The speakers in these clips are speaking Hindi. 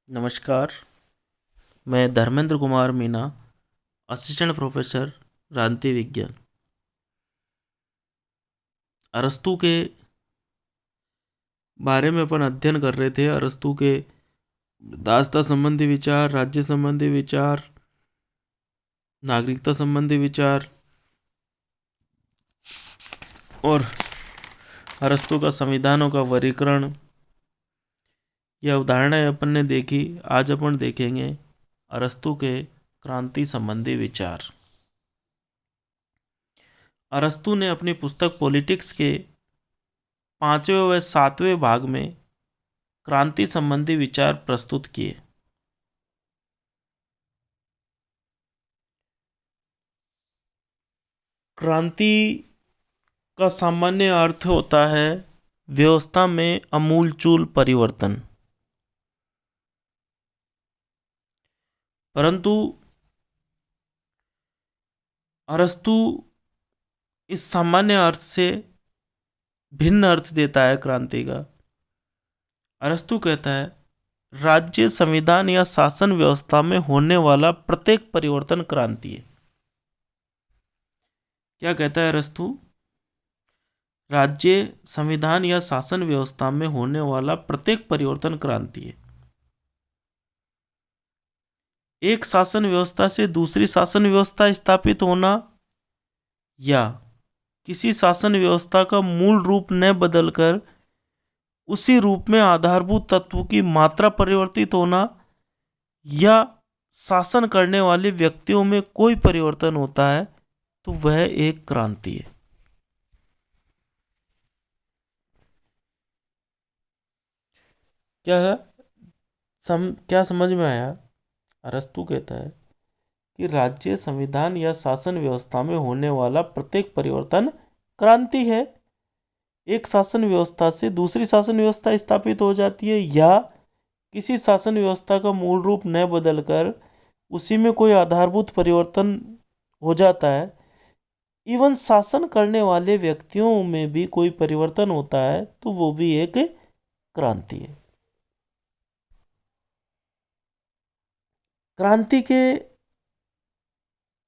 नमस्कार। मैं धर्मेंद्र कुमार मीना, असिस्टेंट प्रोफेसर, राजनीति विज्ञान। अरस्तू के बारे में अपन अध्ययन कर रहे थे। अरस्तू के दासता संबंधी विचार, राज्य संबंधी विचार, नागरिकता संबंधी विचार और अरस्तू का संविधानों का वर्गीकरण, यह उदाहरणें अपन ने देखी। आज अपन देखेंगे अरस्तू के क्रांति संबंधी विचार। अरस्तू ने अपनी पुस्तक पॉलिटिक्स के 5वें व 7वें भाग में क्रांति संबंधी विचार प्रस्तुत किए। क्रांति का सामान्य अर्थ होता है व्यवस्था में आमूलचूल परिवर्तन, परंतु अरस्तू इस सामान्य अर्थ से भिन्न अर्थ देता है क्रांति का। अरस्तू कहता है राज्य, संविधान या शासन व्यवस्था में होने वाला प्रत्येक परिवर्तन क्रांति है। क्या कहता है अरस्तू? राज्य, संविधान या शासन व्यवस्था में होने वाला प्रत्येक परिवर्तन क्रांति है। एक शासन व्यवस्था से दूसरी शासन व्यवस्था स्थापित होना या किसी शासन व्यवस्था का मूल रूप न बदलकर उसी रूप में आधारभूत तत्वों की मात्रा परिवर्तित होना या शासन करने वाले व्यक्तियों में कोई परिवर्तन होता है तो वह एक क्रांति है। क्या समझ में आया? अरस्तू कहता है कि राज्य, संविधान या शासन व्यवस्था में होने वाला प्रत्येक परिवर्तन क्रांति है। एक शासन व्यवस्था से दूसरी शासन व्यवस्था स्थापित हो जाती है या किसी शासन व्यवस्था का मूल रूप न बदलकर उसी में कोई आधारभूत परिवर्तन हो जाता है। इवन शासन करने वाले व्यक्तियों में भी कोई परिवर्तन होता है तो वो भी एक क्रांति है। क्रांति के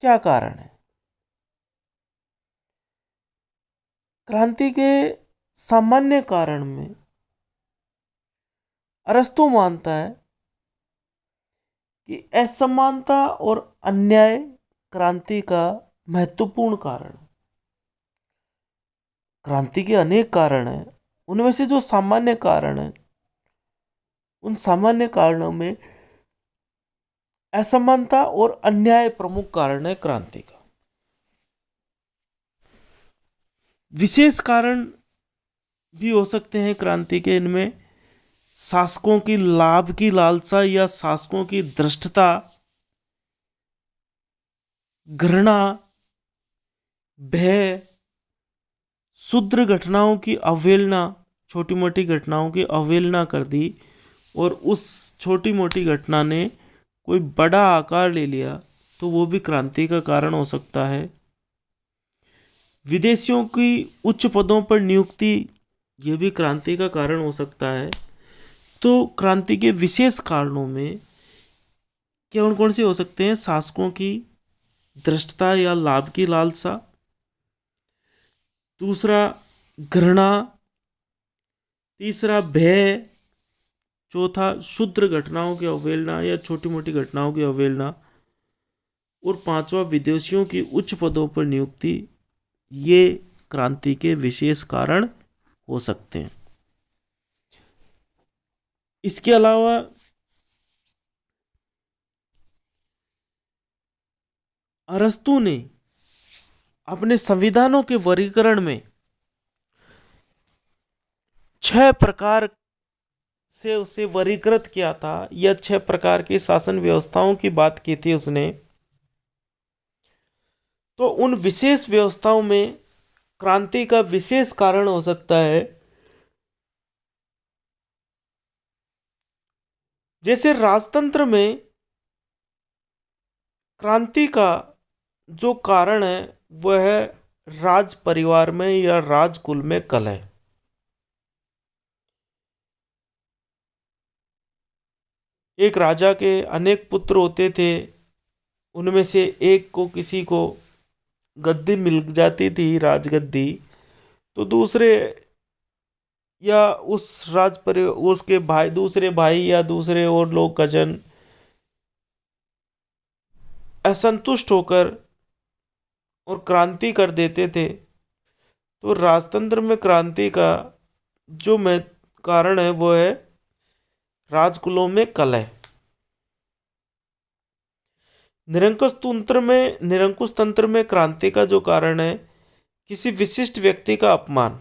क्या कारण है? क्रांति के सामान्य कारण में अरस्तू मानता है कि असमानता और अन्याय क्रांति का महत्वपूर्ण कारण है। क्रांति के अनेक कारण हैं, उनमें से जो सामान्य कारण है, उन सामान्य कारणों में असमानता और अन्याय प्रमुख कारण है क्रांति का। विशेष कारण भी हो सकते हैं क्रांति के। इनमें शासकों की लाभ की लालसा या शासकों की धृष्टता, घृणा, भय, क्षुद्र घटनाओं की अवहेलना, छोटी मोटी घटनाओं की अवहेलना कर दी और उस छोटी मोटी घटना ने कोई बड़ा आकार ले लिया तो वो भी क्रांति का कारण हो सकता है। विदेशियों की उच्च पदों पर नियुक्ति, ये भी क्रांति का कारण हो सकता है। तो क्रांति के विशेष कारणों में कौन कौन से हो सकते हैं? शासकों की धृष्टता या लाभ की लालसा, दूसरा घृणा, तीसरा भय, चौथा क्षुद्र घटनाओं की अवहेलना या छोटी मोटी घटनाओं की अवहेलना और पांचवा विदेशियों की उच्च पदों पर नियुक्ति। ये क्रांति के विशेष कारण हो सकते हैं। इसके अलावा अरस्तू ने अपने संविधानों के वर्गीकरण में 6 प्रकार से उसे वर्गीकृत किया था या 6 प्रकार की शासन व्यवस्थाओं की बात की थी उसने। तो उन विशेष व्यवस्थाओं में क्रांति का विशेष कारण हो सकता है। जैसे राजतंत्र में क्रांति का जो कारण है वह है राज परिवार में या राजकुल में कलह। एक राजा के अनेक पुत्र होते थे, उनमें से एक को किसी को गद्दी मिल जाती थी, राजगद्दी, तो दूसरे या उस उसके भाई, दूसरे भाई या दूसरे और लोग कजन असंतुष्ट होकर और क्रांति कर देते थे। तो राजतंत्र में क्रांति का जो मैं कारण है वो है राजकुलों में कलह। निरंकुश तंत्र में क्रांति का जो कारण है किसी विशिष्ट व्यक्ति का अपमान,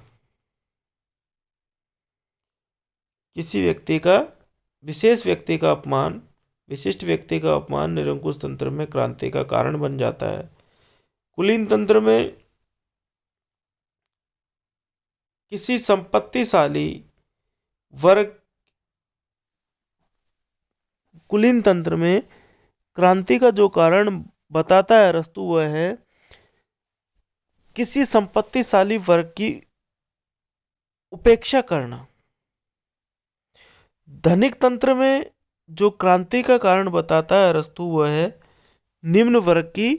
किसी व्यक्ति का, विशेष व्यक्ति का अपमान, विशिष्ट व्यक्ति का अपमान निरंकुश तंत्र में क्रांति का कारण बन जाता है। कुलीन तंत्र में किसी संपत्तिशाली वर्ग, कुलीन तंत्र में क्रांति का जो कारण बताता है अरस्तु वह है किसी संपत्तिशाली वर्ग की उपेक्षा करना। धनिक तंत्र में जो क्रांति का कारण बताता है अरस्तु वह है निम्न वर्ग की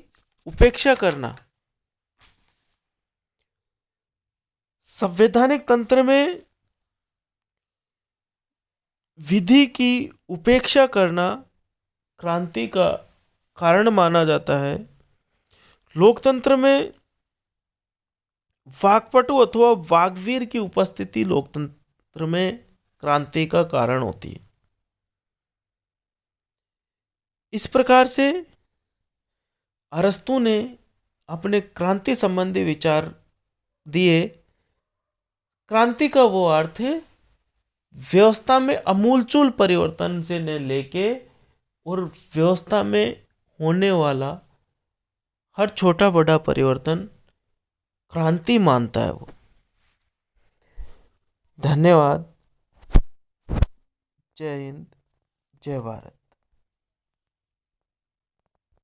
उपेक्षा करना। संवैधानिक तंत्र में विधि की उपेक्षा करना क्रांति का कारण माना जाता है। लोकतंत्र में वाक्पटु अथवा वाग्वीर की उपस्थिति लोकतंत्र में क्रांति का कारण होती है। इस प्रकार से अरस्तु ने अपने क्रांति संबंधी विचार दिए। क्रांति का वो अर्थ है व्यवस्था में अमूलचूल परिवर्तन से न लेके और व्यवस्था में होने वाला हर छोटा बड़ा परिवर्तन क्रांति मानता है वो। धन्यवाद। जय हिंद, जय भारत।